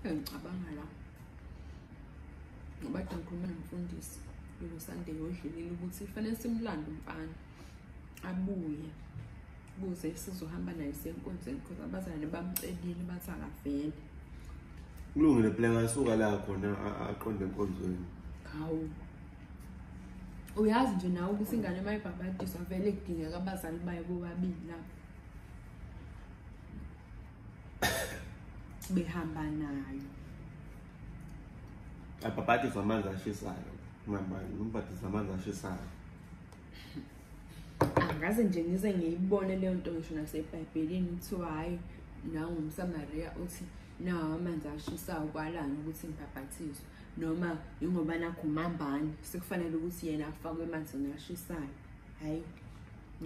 Ngicabanga la ngoba ngikhuluma nomfundisi uSunday odlulile ukuthi fanele simlande umfana abuye kuze sizohamba naye senkonzweni because abazali bamcelile bathi akavele. Kulungile phela ngasuka la khona aqonde enkonzweni. Hawu. Uyazi nje nawe ukuthi ingane mayibhabhadiswa vele kudingeka abazali bayo bobabili lapho. Behamba nayo. Abhabhadiswa amanzi ashisayo. Mama, umbhadisa amanzi ashisayo. Angaze nje ngize ngiyibone leyo nto ngisho naseBhayibhelini kuthiwa hayi nangumSamaria uthi nawo amanzi ashisayo kwalana ukuthi ngibhabhathizwe noma ingoba nakho umambane sekufanele ukuthi yena afakwe emanzini ashisayo. Hayi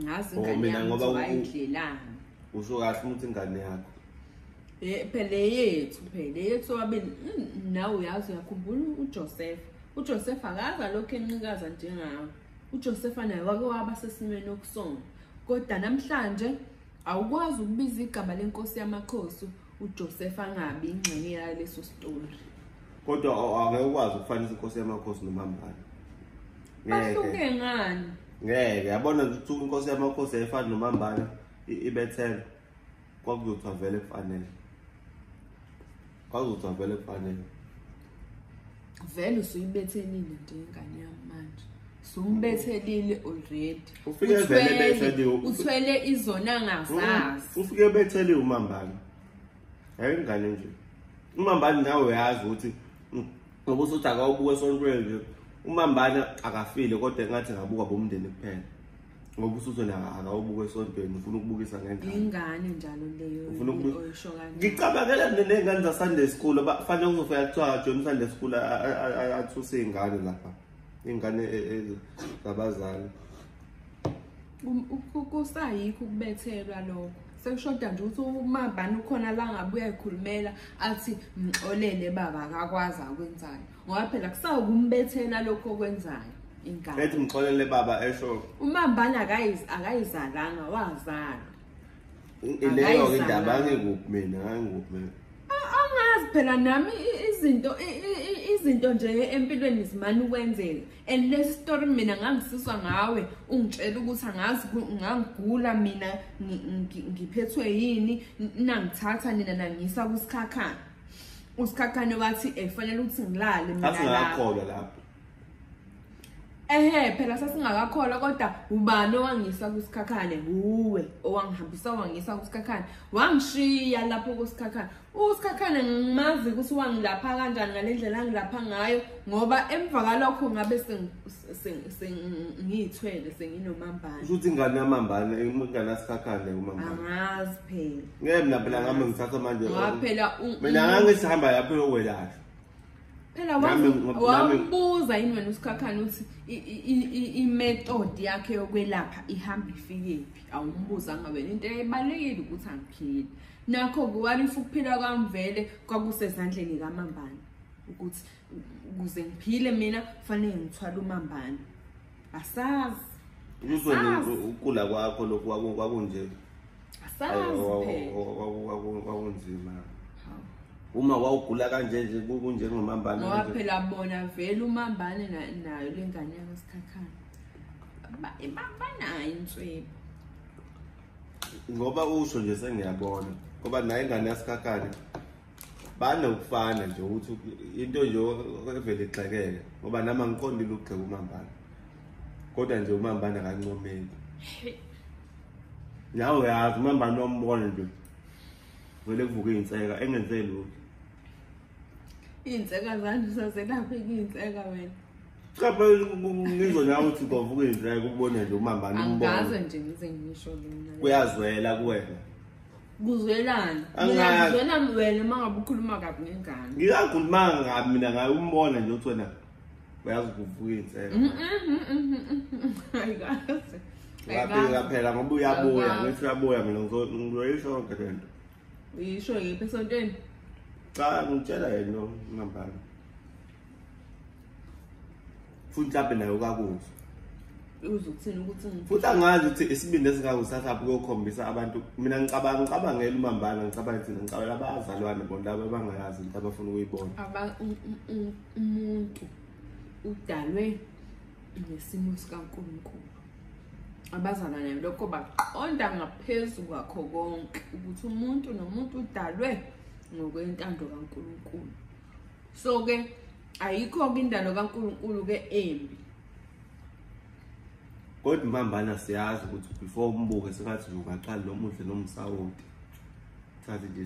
ngazi ingane yami ngoba ayidlelana. Usho kahle ukuthi ingane yakho. Phela yethu wabe nawe uyazi uyakhumbula uJoseph. uJoseph akaza lokho encikaza njengawe. uJoseph naye wake waba sesimeni okusona. Kodwa namhlanje awukwazi ukubiza igama lenkosi yamakhosi uJoseph angabi ingxenye yaleso story. Kodwa awake ukwazi ukufanisa inkosi yamakhosi nomambane. Bahluke ngani? Ngeke yabona ukuthi inkosi yamakhosi ayifani nomambane ibethela. Kwakuzothi vele kufanele. Vele usuyibethelile nje ingane yami manje. Sumbethelile already. Ufike vele betheliwe. Uthwele izona ngazazi. Ufike betheliwe umambane. Hayi ingane nje. Umambane nawe uyazi ukuthi ngoba usuthi akawubuke esontweni nje. Umambane akafile kodwa engathi ngabuka bomndeni kuphela. Ngoba usuthi akawubuke esontweni ufuna ukubukisa ngengane. Ingane njalo leyo oyisho kanjani. Ngicabangela nengane za Sunday school abafanele uzofika kuthiwa John Sunday school athuse ingane lapha. Ingane zabazali. Kusayikho ukubethelwa lokho. Sekushoda nje ukuthi umambane ukhona la ngabuya ekhulumela athi ngixolele baba akakwazi akwenzayo. Ngoba phela kusawukumbethela lokho okwenzayo ingane. Ethi ngixolele baba esho. Umambane akayizalanga wazala. Ileyo indaba ngekuphi mina Angazi phela nami izinto nje empilweni zimani ukwenzeka. And le story mina ngangisizwa ngawe ungitshela ukuthi angazi ngangigula mina ngiphethwe yini nangithatha nina nangisa kusikhakhana. Usikhakhane wathi efanele ukuthi ngilale mina la. Asingakholwa lapho. Phela sasingakakholwa kodwa ubani owangisa kusikhakhane uwe owangihambisa wangisa kusikhakhane wangishiya lapho kusikhakhane. Usikhakhane ngimazi ukuthi wangilapha kanjani ngalendlela angilapha ngayo ngoba emva kalokho ngabe sengithwele senginomambane. Usuthi ingane yamambane ingane yasikhakhane umambane. Angazi phela. Ngeke mina phela ngami ngithatha manje. Ngoba phela mina ngangisihamba lapho yokwelashwa. Phela wambuza yini wena usikhakhane ukuthi imethod yakhe yokwelapha ihamba ifikephi. Awumbuza wena into ebalekile ukuthi angiphile. Nakho kuwalifa ukuphila kwami vele kwakusezandleni kaMambane ukuthi ukuze ngiphile mina kufanele ngithwale uMambane. Asazi. Uzweni ukula kwakho lokhu kwakunje. Asazi phela. Kwakunzima. Uma wawugula kanje nje kunje ngomambane ngoba phela bona vele uMambane nayo lengane yasikhakhane banayo inswebo ngoba usho nje sengiyabona ngoba nayo ingane yasikhakhane banokufana nje ukuthi into nje evele ixekeke ngoba nama ngiqondile ukugxeka uMambane kodwa nje uMambane akancomeli nawe uyazi uMambane wombona nje vele kuvuka inseka engenze lutho. Inseka zanje sazelapha inseka wena. Cha phela ngizonawo ukuthi ngovuka inseka ukubona nje uMambane umbona. Angaze nje ngize ngisho mina. Kuyazwela kuwena. Kuzwelana. Ngizwela wena mangabe ukhuluma kabi ngengane. Ngiyakhuluma ngabi mina ngaye umbona nje ukuthi wena uyazi ukuvuka inseka. Ayikaze. Phela ngoba uyabuya ngithi uyabuya mina ngizoyisho yonke lento. Uyisho yiphi esontweni? Cha ngitshela yena uMambane. Futhi lapha nayo kakuzwa. uzokuthini ukuthi futhi angazi ukuthi isibindi esingakuthatha ukukhombisa abantu mina ngicabangela uMambala ngicabanga ukuthi ngicabela abazalwane bona laba abangayazi into abafuna ukuyibona umuntu udalwe nesimo sikaNkulunkulu abazalwane lokho baqonda ngaphezulu kwakho konke ukuthi umuntu nomuntu udalwe ngokwentando kaNkulunkulu. So ke ayikho indalo kaNkulunkulu ke embi. Kodwa uMambala siyazi ukuthi before umbuke sengathi ungaqala nomuhle nomsawoti. Thathe nje